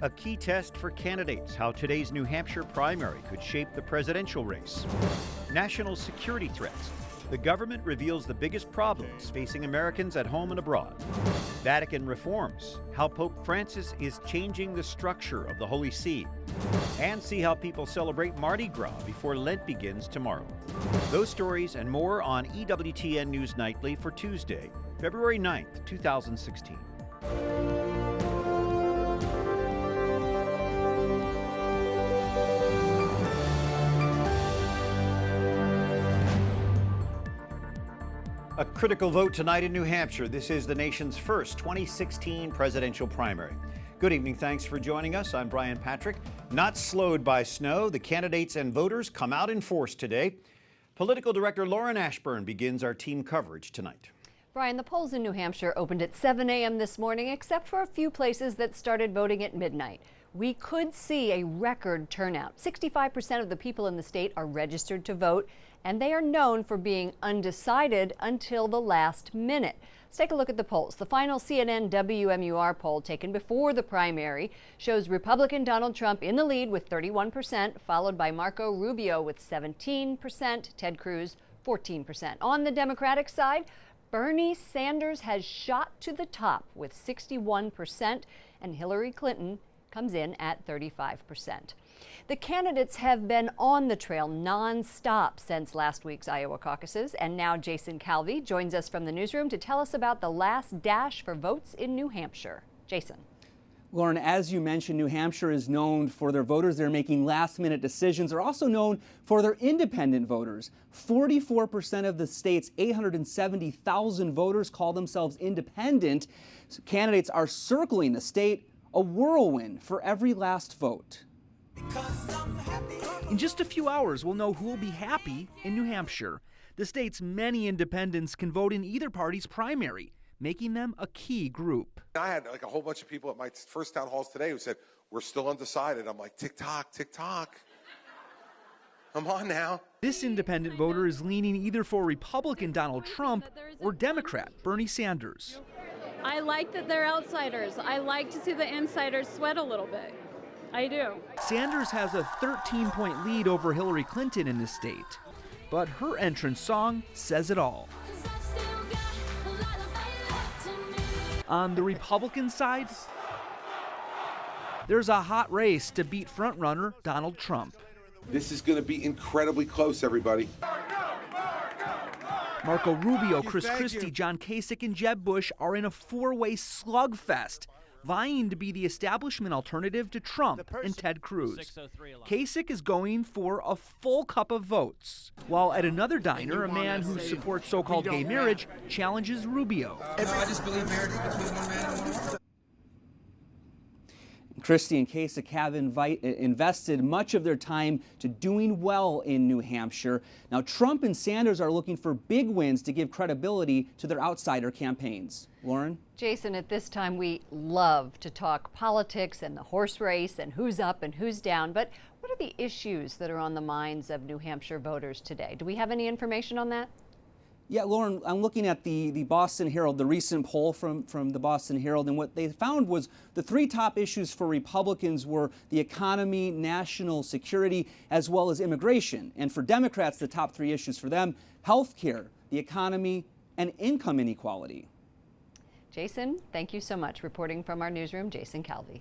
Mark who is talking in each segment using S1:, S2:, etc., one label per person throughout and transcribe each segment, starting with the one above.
S1: A key test for candidates, how today's New Hampshire primary could shape the presidential race. National security threats. The government reveals the biggest problems facing Americans at home and abroad. Vatican reforms, how Pope Francis is changing the structure of the Holy See. And see how people celebrate Mardi Gras before Lent begins tomorrow. Those stories and more on EWTN News Nightly for Tuesday, February 9th, 2016. A critical vote tonight in New Hampshire. This is the nation's first 2016 presidential primary. Good evening. Thanks for joining us. I'm Brian Patrick. Not slowed by snow, the candidates and voters come out in force today. Political director Lauren Ashburn begins our team coverage tonight.
S2: Brian, the polls in New Hampshire opened at 7 a.m. this morning, except for a few places that started voting at midnight. We could see a record turnout. 65% of the people in the state are registered to vote, and they are known for being undecided until the last minute. Let's take a look at the polls. The final CNN WMUR poll taken before the primary shows Republican Donald Trump in the lead with 31%, followed by Marco Rubio with 17%, Ted Cruz 14%. On the Democratic side, Bernie Sanders has shot to the top with 61%, and Hillary Clinton comes in at 35%. The candidates have been on the trail nonstop since last week's Iowa caucuses, and now Jason Calvi joins us from the newsroom to tell us about the last dash for votes in New Hampshire. Jason.
S3: Lauren, as you mentioned, New Hampshire is known for their voters. They're making last-minute decisions. They're also known for their independent voters. 44% of the state's 870,000 voters call themselves independent. So candidates are circling the state, a whirlwind for every last vote.
S4: In just a few hours, we'll know who will be happy in New Hampshire. The state's many independents can vote in either party's primary, making them a key group.
S5: I had like a whole bunch of people at my first town halls today who said, we're still undecided. I'm like, tick tock, tick tock. Come on now.
S4: This independent voter is leaning either for Republican Donald Trump or Democrat Bernie Sanders.
S6: I like that they're outsiders. I like to see the insiders sweat a little bit. I do.
S4: Sanders has a 13-point lead over Hillary Clinton in this state, but her entrance song says it all. On the Republican side, there's a hot race to beat frontrunner Donald Trump.
S5: This is going to be incredibly close, everybody.
S4: Marco Rubio, Chris Christie, John Cusack, and Jeb Bush are in a four-way slugfest, vying to be the establishment alternative to Trump and Ted Cruz. Cusack is going for a full cup of votes, while at another diner, a man who supports so-called gay marriage challenges Rubio.
S7: I just believe marriage is between one man and one woman.
S3: Christie and Cusack have invested much of their time to doing well in New Hampshire. Now, Trump and Sanders are looking for big wins to give credibility to their outsider campaigns. Lauren?
S2: Jason, at this time we love to talk politics and the horse race and who's up and who's down, but what are the issues that are on the minds of New Hampshire voters today? Do we have any information on that?
S3: Yeah, Lauren, I'm looking at the Boston Herald, the recent poll from the Boston Herald, and what they found was the three top issues for Republicans were the economy, national security, as well as immigration. And for Democrats, the top three issues for them, health care, the economy, and income inequality.
S2: Jason, thank you so much. Reporting from our newsroom, Jason Calvi.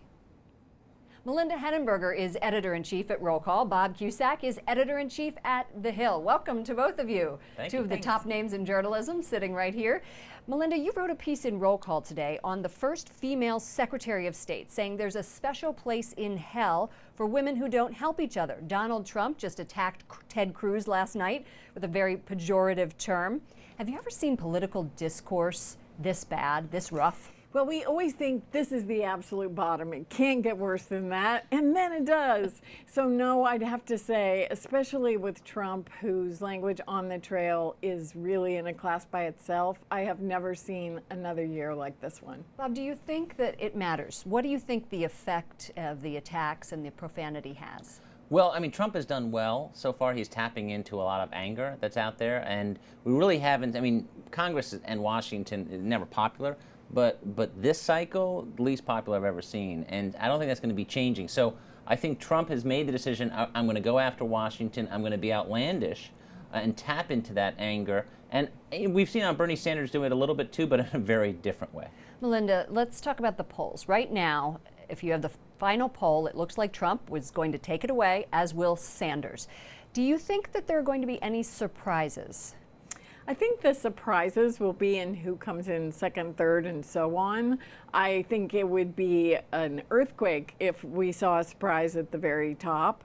S2: Melinda Henneberger is editor-in-chief at Roll Call. Bob Cusack is editor-in-chief at The Hill. Welcome to both of you. Two of the top names in journalism sitting right here. Melinda, you wrote a piece in Roll Call today on the first female Secretary of State, saying there's a special place in hell for women who don't help each other. Donald Trump just attacked Ted Cruz last night with a very pejorative term. Have you ever seen political discourse this bad, this rough?
S8: Well, we always think this is the absolute bottom. It can't get worse than that, and then it does. So no, I'd have to say, especially with Trump, whose language on the trail is really in a class by itself, I have never seen another year like this one.
S2: Bob, do you think that it matters? What do you think the effect of the attacks and the profanity has?
S9: Well, I mean, Trump has done well so far. He's tapping into a lot of anger that's out there, and we really haven't, I mean, Congress and Washington is never popular, but this cycle, the least popular I've ever seen, and I don't think that's going to be changing. So I think Trump has made the decision, I'm going to go after Washington, I'm going to be outlandish and tap into that anger. And we've seen how Bernie Sanders do it a little bit too, but in a very different way.
S2: Melinda, let's talk about the polls. Right now, if you have the final poll, it looks like Trump was going to take it away, as will Sanders. Do you think that there are going to be any surprises?
S8: I think the surprises will be in who comes in second, third, and so on. I think it would be an earthquake if we saw a surprise at the very top.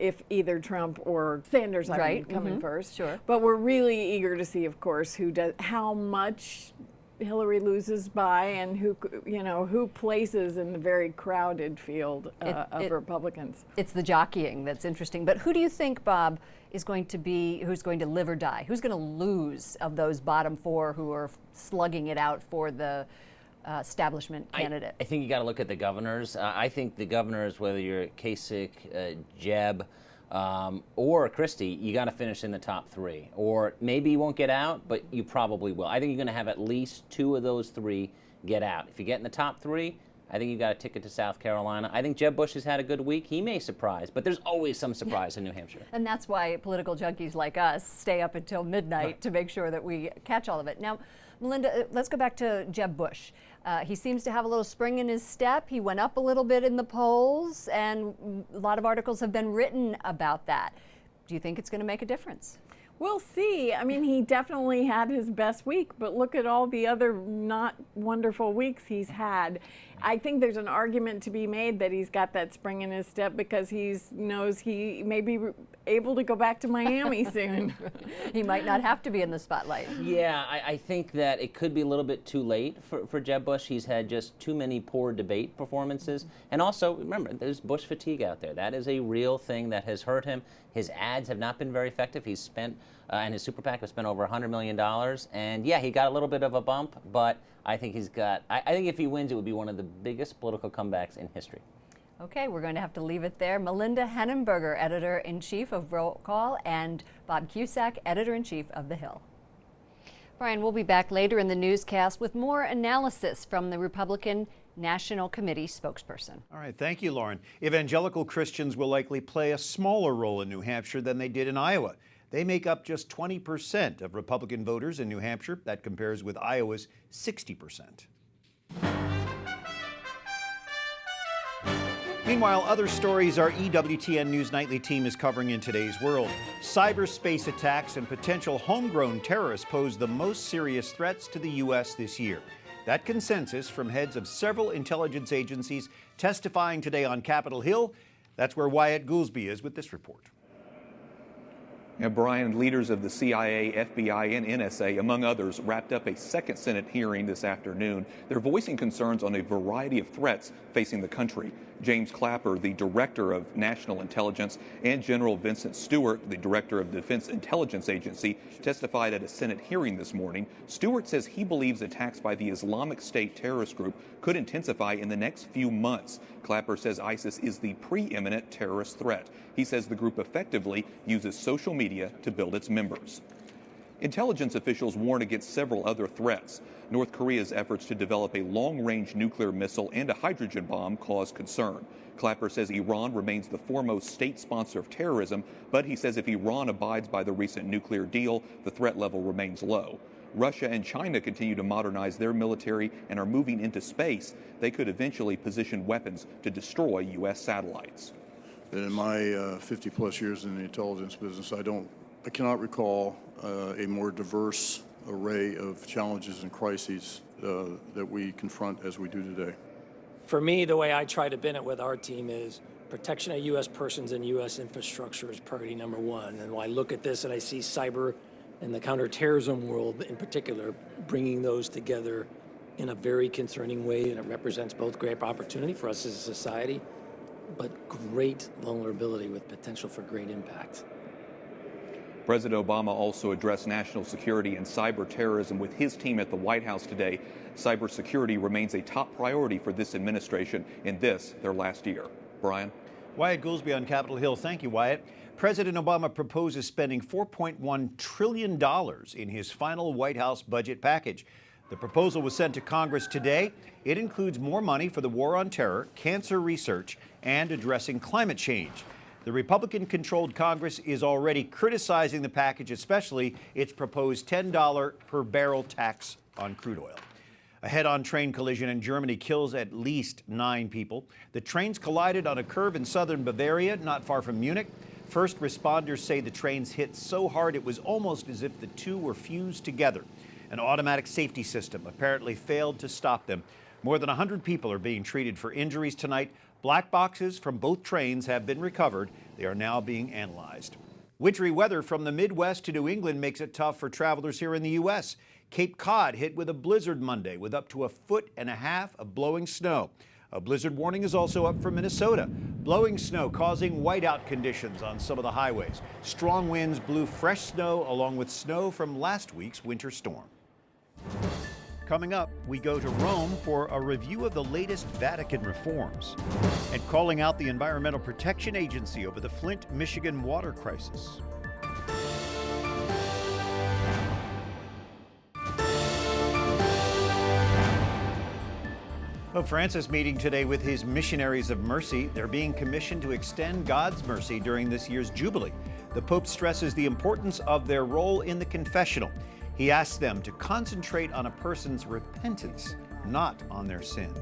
S8: If either Trump or Sanders come in first.
S2: Sure.
S8: But we're really eager to see, of course, how much Hillary loses by, and who places in the very crowded field of Republicans.
S2: It's the jockeying that's interesting. But who do you think, Bob, is going to be who's going to live or die? Who's going to lose of those bottom four who are slugging it out for the establishment candidate?
S9: I think you got to look at the governors. I think the governors, whether you're Kasich, Jeb, or Christie, you got to finish in the top three. Or maybe you won't get out, but you probably will. I think you're going to have at least two of those three get out. If you get in the top three, I think you got a ticket to South Carolina. I think Jeb Bush has had a good week. He may surprise, but there's always some surprise in New Hampshire.
S2: And that's why political junkies like us stay up until midnight to make sure that we catch all of it. Now, Melinda, let's go back to Jeb Bush. He seems to have a little spring in his step. He went up a little bit in the polls, and a lot of articles have been written about that. Do you think it's going to make a difference?
S8: We'll see. I mean, he definitely had his best week, but look at all the other not wonderful weeks he's had. I think there's an argument to be made that he's got that spring in his step because he knows he may be able to go back to Miami soon.
S2: He might not have to be in the spotlight.
S9: Yeah, I think that it could be a little bit too late for Jeb Bush. He's had just too many poor debate performances. And also, remember, there's Bush fatigue out there. That is a real thing that has hurt him. His ads have not been very effective. He's spent, and his super PAC has spent over $100 million. And yeah, he got a little bit of a bump, but I think I think if he wins, it would be one of the biggest political comebacks in history.
S2: Okay, we're going to have to leave it there. Melinda Henneberger, editor-in-chief of Roll Call, and Bob Cusack, editor-in-chief of The Hill. Brian, we'll be back later in the newscast with more analysis from the Republican National Committee spokesperson.
S1: All right, thank you, Lauren. Evangelical Christians will likely play a smaller role in New Hampshire than they did in Iowa. They make up just 20% of Republican voters in New Hampshire. That compares with Iowa's 60%. Meanwhile, other stories our EWTN News Nightly team is covering in today's world. Cyberspace attacks and potential homegrown terrorists pose the most serious threats to the U.S. this year. That consensus from heads of several intelligence agencies testifying today on Capitol Hill. That's where Wyatt Goolsby is with this report.
S10: Now, Brian, leaders of the CIA, FBI, and NSA, among others, wrapped up a second Senate hearing this afternoon. They're voicing concerns on a variety of threats facing the country. James Clapper, the director of National Intelligence, and General Vincent Stewart, the director of the Defense Intelligence Agency, testified at a Senate hearing this morning. Stewart says he believes attacks by the Islamic State terrorist group could intensify in the next few months. Clapper says ISIS is the preeminent terrorist threat. He says the group effectively uses social media to build its members. Intelligence officials warn against several other threats. North Korea's efforts to develop a long-range nuclear missile and a hydrogen bomb cause concern. Clapper says Iran remains the foremost state sponsor of terrorism, but he says if Iran abides by the recent nuclear deal, the threat level remains low. Russia and China continue to modernize their military and are moving into space. They could eventually position weapons to destroy U.S. satellites.
S11: In my 50-plus years in the intelligence business, I cannot recall a more diverse array of challenges and crises that we confront as we do today.
S12: For me, the way I try to bend it with our team is protection of U.S. persons and U.S. infrastructure is priority number one. And when I look at this and I see cyber and the counterterrorism world in particular, bringing those together in a very concerning way, and it represents both great opportunity for us as a society, but great vulnerability with potential for great impact.
S10: President Obama also addressed national security and cyber terrorism with his team at the White House today. Cybersecurity remains a top priority for this administration in their last year. Brian?
S1: Wyatt Goolsby on Capitol Hill. Thank you, Wyatt. President Obama proposes spending $4.1 trillion in his final White House budget package. The proposal was sent to Congress today. It includes more money for the war on terror, cancer research, and addressing climate change. The Republican-controlled Congress is already criticizing the package, especially its proposed $10 per barrel tax on crude oil. A head-on train collision in Germany kills at least 9 people. The trains collided on a curve in southern Bavaria, not far from Munich. First responders say the trains hit so hard it was almost as if the two were fused together. An automatic safety system apparently failed to stop them. More than 100 people are being treated for injuries tonight. Black boxes from both trains have been recovered. They are now being analyzed. Wintry weather from the Midwest to New England makes it tough for travelers here in the U.S. Cape Cod hit with a blizzard Monday with up to 1.5 feet of blowing snow. A blizzard warning is also up for Minnesota. Blowing snow causing whiteout conditions on some of the highways. Strong winds blew fresh snow along with snow from last week's winter storm. Coming up, we go to Rome for a review of the latest Vatican reforms and calling out the Environmental Protection Agency over the Flint, Michigan water crisis. Pope Francis meeting today with his missionaries of mercy. They're being commissioned to extend God's mercy during this year's Jubilee. The Pope stresses the importance of their role in the confessional. He asks them to concentrate on a person's repentance, not on their sin.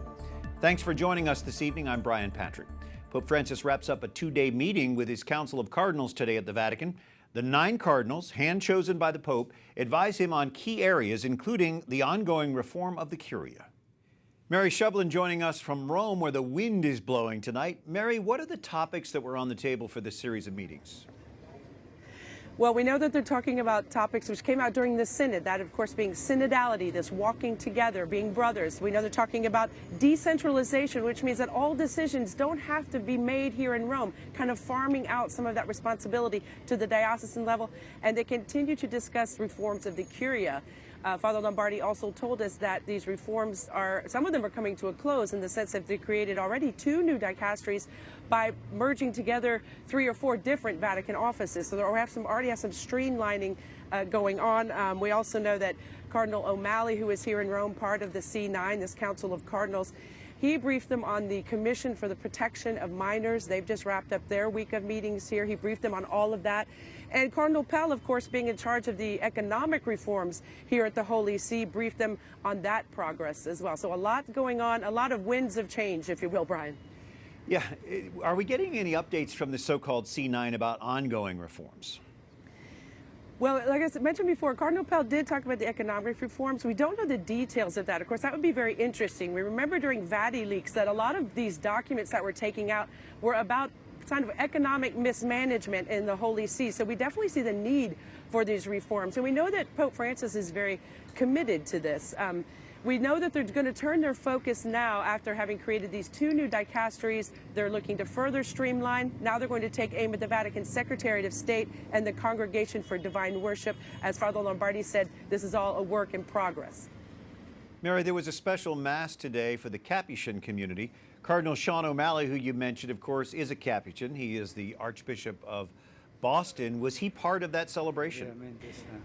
S1: Thanks for joining us this evening. I'm Brian Patrick. Pope Francis wraps up a 2-day meeting with his Council of Cardinals today at the Vatican. The 9 cardinals, hand-chosen by the Pope, advise him on key areas, including the ongoing reform of the Curia. Mary Shovlain joining us from Rome, where the wind is blowing tonight. Mary, what are the topics that were on the table for this series of meetings?
S13: Well, we know that they're talking about topics which came out during the synod, that of course being synodality, this walking together, being brothers. We know they're talking about decentralization, which means that all decisions don't have to be made here in Rome, kind of farming out some of that responsibility to the diocesan level. And they continue to discuss reforms of the Curia. Father Lombardi also told us that these reforms some of them are coming to a close in the sense that they created already 2 new dicasteries by merging together 3 or 4 different Vatican offices. So there already have some streamlining going on. We also know that Cardinal O'Malley, who is here in Rome, part of the C9, this Council of Cardinals, he briefed them on the Commission for the Protection of Minors. They've just wrapped up their week of meetings here. He briefed them on all of that. And Cardinal Pell, of course, being in charge of the economic reforms here at the Holy See, briefed them on that progress as well. So a lot going on, a lot of winds of change, if you will, Brian.
S1: Yeah. Are we getting any updates from the so-called C9 about ongoing reforms?
S13: Well, like I mentioned before, Cardinal Pell did talk about the economic reforms. We don't know the details of that. Of course, that would be very interesting. We remember during VatiLeaks that a lot of these documents that were taking out were about kind of economic mismanagement in the Holy See. So we definitely see the need for these reforms. And we know that Pope Francis is very committed to this. We know that they're going to turn their focus now after having created these 2 new dicasteries. They're looking to further streamline. Now they're going to take aim at the Vatican Secretariat of State and the Congregation for Divine Worship. As Father Lombardi said, this is all a work in progress.
S1: Mary, there was a special mass today for the Capuchin community. Cardinal Sean O'Malley, who you mentioned, of course, is a Capuchin. He is the Archbishop of Boston. Was he part of that celebration?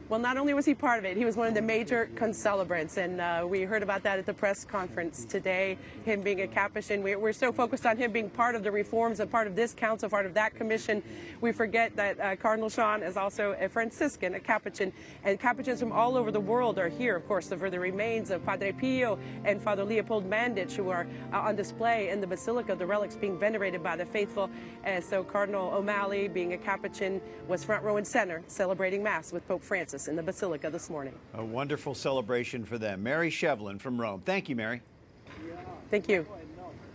S13: Well, not only was he part of it, he was one of the major concelebrants, and we heard about that at the press conference today, him being a Capuchin. We're so focused on him being part of the reforms, a part of this council, part of that commission. We forget that Cardinal Sean is also a Franciscan, a Capuchin, and Capuchins from all over the world are here, of course, for the remains of Padre Pio and Father Leopold Mandich, who are on display in the Basilica, the relics being venerated by the faithful. And so Cardinal O'Malley, being a Capuchin, was front row and center celebrating Mass with Pope Francis in the Basilica this morning.
S1: A wonderful celebration for them. Mary Shovlain from Rome. Thank you, Mary.
S13: Thank you.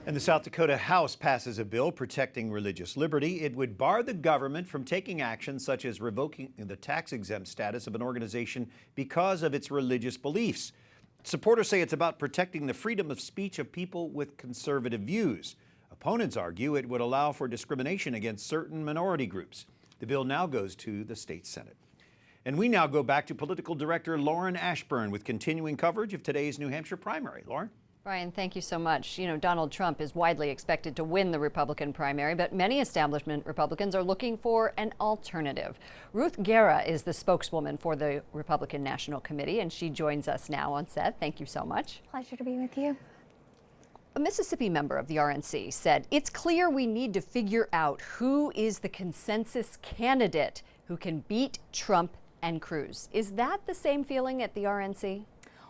S1: And the South Dakota House passes a bill protecting religious liberty. It would bar the government from taking action such as revoking the tax-exempt status of an organization because of its religious beliefs. Supporters say it's about protecting the freedom of speech of people with conservative views. Opponents argue it would allow for discrimination against certain minority groups. The bill now goes to the state Senate. And we now go back to political director Lauren Ashburn with continuing coverage of today's New Hampshire primary. Lauren?
S2: Brian, thank you so much. You know, Donald Trump is widely expected to win the Republican primary, but many establishment Republicans are looking for an alternative. Ruth Guerra is the spokeswoman for the Republican National Committee, and she joins us now on set. Thank you so much.
S14: Pleasure to be with you.
S2: A Mississippi member of the RNC said, "It's clear we need to figure out who is the consensus candidate who can beat Trump and Cruz." Is that the same feeling at the RNC?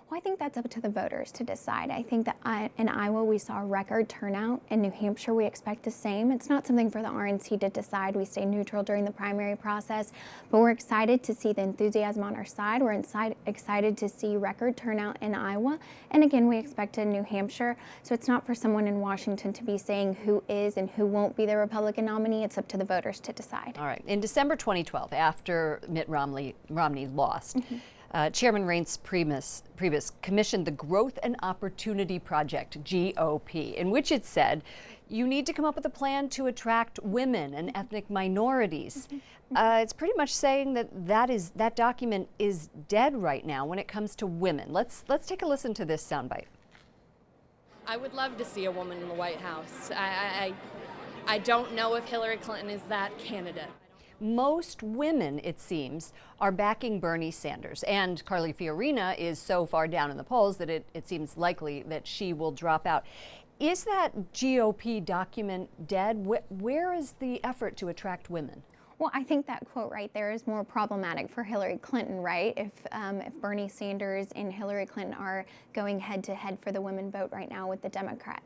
S14: Well, I think that's up to the voters to decide. I think that in Iowa we saw a record turnout. In New Hampshire we expect the same. It's not something for the RNC to decide. We stay neutral during the primary process, but we're excited to see the enthusiasm on our side. We're excited to see record turnout in Iowa. And again, we expect in New Hampshire. So it's not for someone in Washington to be saying who is and who won't be the Republican nominee. It's up to the voters to decide.
S2: All right. In December 2012, after Mitt Romney lost, Chairman Reince Priebus commissioned the Growth and Opportunity Project, GOP, in which it said, you need to come up with a plan to attract women and ethnic minorities. It's pretty much saying that document is dead right now when it comes to women. Let's take a listen to this soundbite.
S15: I would love to see a woman in the White House. I don't know if Hillary Clinton is that candidate.
S2: Most women, it seems, are backing Bernie Sanders, and Carly Fiorina is so far down in the polls that it seems likely that she will drop out. Is that GOP document dead? Where is the effort to attract women?
S14: Well, I think that quote right there is more problematic for Hillary Clinton, right? If Bernie Sanders and Hillary Clinton are going head to head for the women vote right now with the Democrat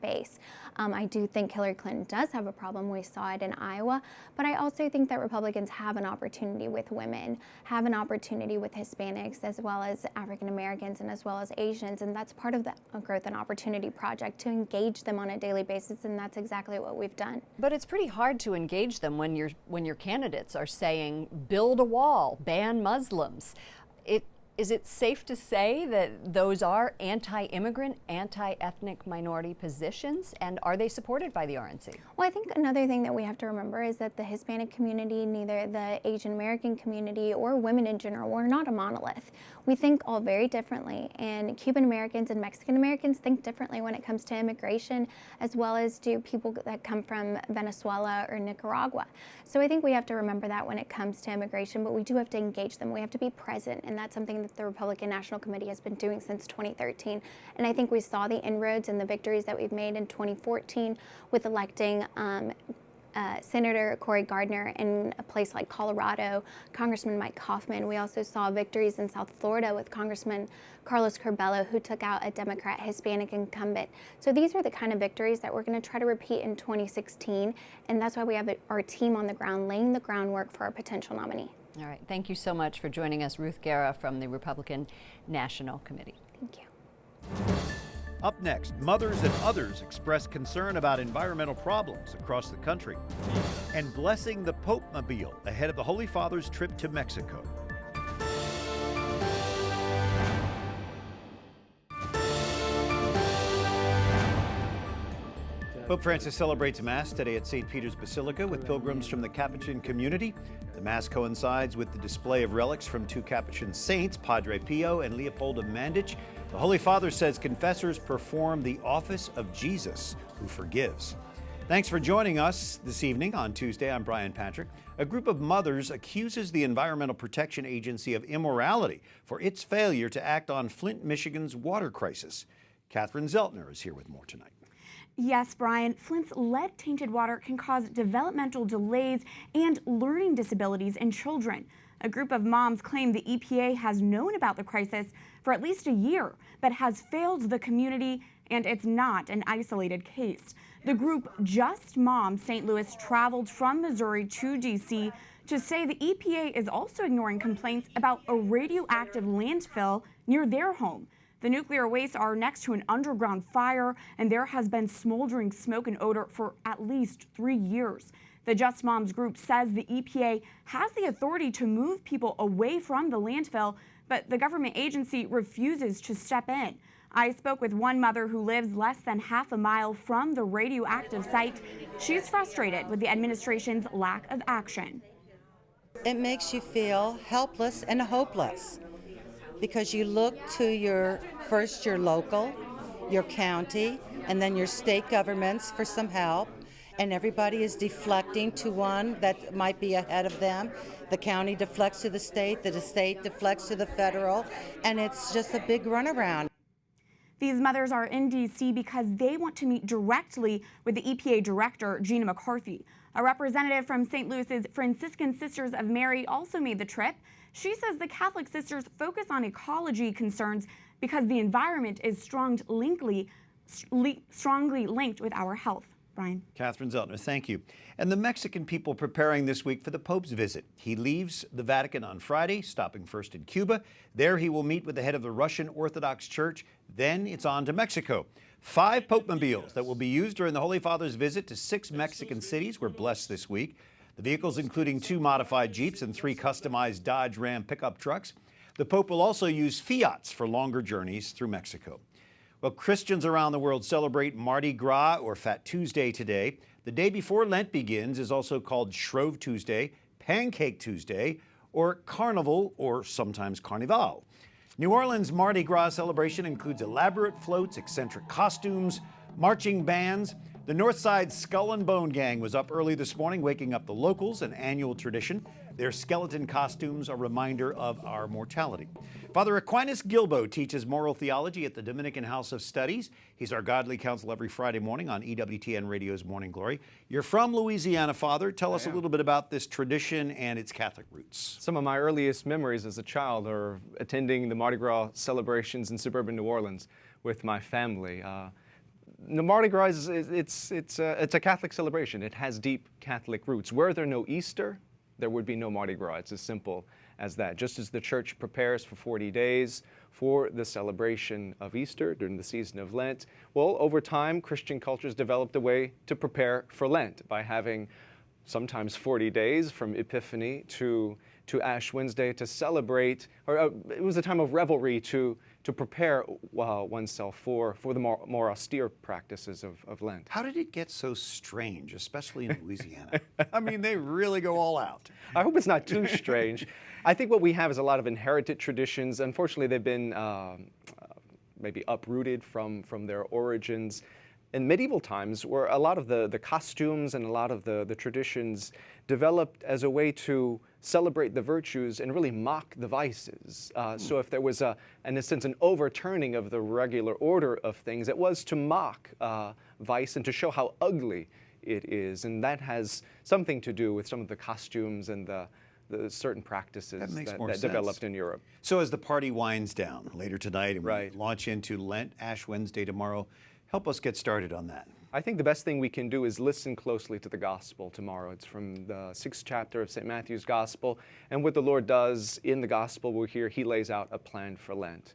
S14: base. I do think Hillary Clinton does have a problem. We saw it in Iowa, but I also think that Republicans have an opportunity with women, have an opportunity with Hispanics as well as African Americans and as well as Asians, and that's part of the Growth and Opportunity Project, to engage them on a daily basis, and that's exactly what we've done.
S2: But it's pretty hard to engage them when your candidates are saying, build a wall, ban Muslims. Is it safe to say that those are anti-immigrant, anti-ethnic minority positions, and are they supported by the RNC?
S14: Well, I think another thing that we have to remember is that the Hispanic community, neither the Asian American community or women in general, we're not a monolith. We think all very differently, and Cuban Americans and Mexican Americans think differently when it comes to immigration, as well as do people that come from Venezuela or Nicaragua. So I think we have to remember that when it comes to immigration, but we do have to engage them. We have to be present, and that's something that the Republican National Committee has been doing since 2013. And I think we saw the inroads and the victories that we've made in 2014 with electing Senator Cory Gardner in a place like Colorado, Congressman Mike Coffman. We also saw victories in South Florida with Congressman Carlos Curbelo, who took out a Democrat Hispanic incumbent. So these are the kind of victories that we're going to try to repeat in 2016, and that's why we have our team on the ground laying the groundwork for our potential nominee.
S2: All right. Thank you so much for joining us, Ruth Guerra from the Republican National Committee.
S14: Thank you.
S1: Up next, mothers and others express concern about environmental problems across the country, and blessing the Pope-mobile ahead of the Holy Father's trip to Mexico. Pope Francis celebrates Mass today at St. Peter's Basilica with pilgrims from the Capuchin community. The Mass coincides with the display of relics from two Capuchin saints, Padre Pio and Leopold of Mandich. The Holy Father says confessors perform the office of Jesus, who forgives. Thanks for joining us this evening on Tuesday. I'm Brian Patrick. A group of mothers accuses the Environmental Protection Agency of immorality for its failure to act on Flint, Michigan's water crisis. Catherine Szeltner is here with more tonight.
S16: Yes, Brian, Flint's lead-tainted water can cause developmental delays and learning disabilities in children. A group of moms claim the EPA has known about the crisis for at least a year, but has failed the community, and it's not an isolated case. The group Just Moms St. Louis traveled from Missouri to D.C. to say the EPA is also ignoring complaints about a radioactive landfill near their home. The nuclear wastes are next to an underground fire, and there has been smoldering smoke and odor for at least 3 years. The Just Moms group says the EPA has the authority to move people away from the landfill, but the government agency refuses to step in. I spoke with one mother who lives less than half a mile from the radioactive site. She's frustrated with the administration's lack of action.
S17: It makes you feel helpless and hopeless, because you look to your local, your county, and then your state governments for some help. And everybody is deflecting to one that might be ahead of them. The county deflects to the state deflects to the federal, and it's just a big runaround.
S16: These mothers are in D.C. because they want to meet directly with the EPA director, Gina McCarthy. A representative from St. Louis's Franciscan Sisters of Mary also made the trip. She says the Catholic sisters focus on ecology concerns because the environment is strongly linked with our health. Brian.
S1: Catherine Szeltner, thank you. And the Mexican people preparing this week for the Pope's visit. He leaves the Vatican on Friday, stopping first in Cuba. There he will meet with the head of the Russian Orthodox Church. Then it's on to Mexico. 5 Pope-mobiles that will be used during the Holy Father's visit to 6 Mexican cities were blessed this week. The vehicles including 2 modified Jeeps and 3 customized Dodge Ram pickup trucks. The Pope will also use Fiats for longer journeys through Mexico. Well, Christians around the world celebrate Mardi Gras, or Fat Tuesday, today. The day before Lent begins is also called Shrove Tuesday, Pancake Tuesday, or Carnival, or sometimes Carnival. New Orleans' Mardi Gras celebration includes elaborate floats, eccentric costumes, marching bands. The Northside Skull and Bone Gang was up early this morning, waking up the locals, an annual tradition. Their skeleton costumes are a reminder of our mortality. Father Aquinas Guilbeau teaches moral theology at the Dominican House of Studies. He's our godly counsel every Friday morning on EWTN Radio's Morning Glory. You're from Louisiana, Father. Tell us a little bit about this tradition and its Catholic roots.
S18: Some of my earliest memories as a child are attending the Mardi Gras celebrations in suburban New Orleans with my family. The Mardi Gras, it's a Catholic celebration. It has deep Catholic roots. Were there no Easter, there would be no Mardi Gras. It's as simple as that. Just as the church prepares for 40 days for the celebration of Easter during the season of Lent, well, over time, Christian cultures developed a way to prepare for Lent by having sometimes 40 days from Epiphany to Ash Wednesday to celebrate, or it was a time of revelry to prepare oneself for the more austere practices of Lent.
S1: How did it get so strange, especially in Louisiana? I mean, they really go all out.
S18: I hope it's not too strange. I think what we have is a lot of inherited traditions. Unfortunately, they've been maybe uprooted from their origins. In medieval times, where a lot of the costumes and a lot of the traditions developed as a way to celebrate the virtues and really mock the vices. So if there was, in a sense, an overturning of the regular order of things, it was to mock vice and to show how ugly it is. And that has something to do with some of the costumes and the certain practices that developed in Europe.
S1: So as the party winds down later tonight and we launch into Lent, Ash Wednesday tomorrow, help us get started on that.
S18: I think the best thing we can do is listen closely to the gospel tomorrow. It's from the 6th chapter of St. Matthew's gospel. And what the Lord does in the gospel, we'll hear he lays out a plan for Lent.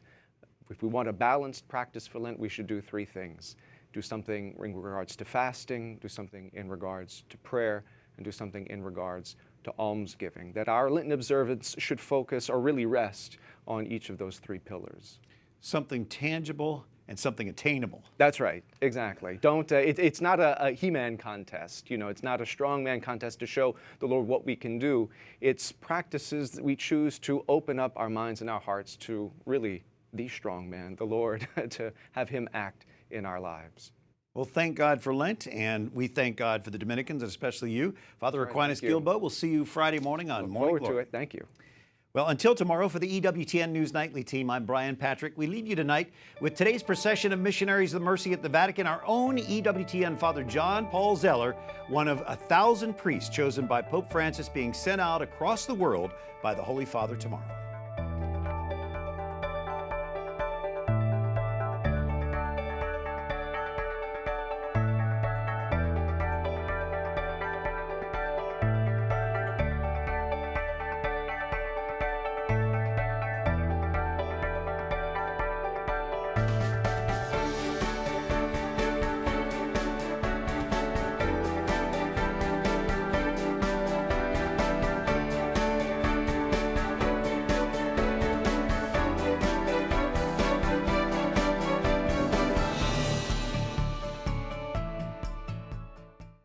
S18: If we want a balanced practice for Lent, we should do 3 things. Do something in regards to fasting, do something in regards to prayer, and do something in regards to almsgiving. That our Lenten observance should focus or really rest on each of those 3 pillars.
S1: Something tangible and something attainable.
S18: That's right, exactly. Don't. It's not a He-Man contest. You know, it's not a strongman contest to show the Lord what we can do. It's practices that we choose to open up our minds and our hearts to really the strong man, the Lord, to have him act in our lives.
S1: Well, thank God for Lent, and we thank God for the Dominicans, and especially you. Father Aquinas Guilbeau, we'll see you Friday morning on Morning Glory.
S18: Look forward to it. Thank you.
S1: Well, until tomorrow, for the EWTN News Nightly team, I'm Brian Patrick. We leave you tonight with today's procession of missionaries of the mercy at the Vatican, our own EWTN Father John Paul Zeller, one of 1,000 priests chosen by Pope Francis being sent out across the world by the Holy Father tomorrow.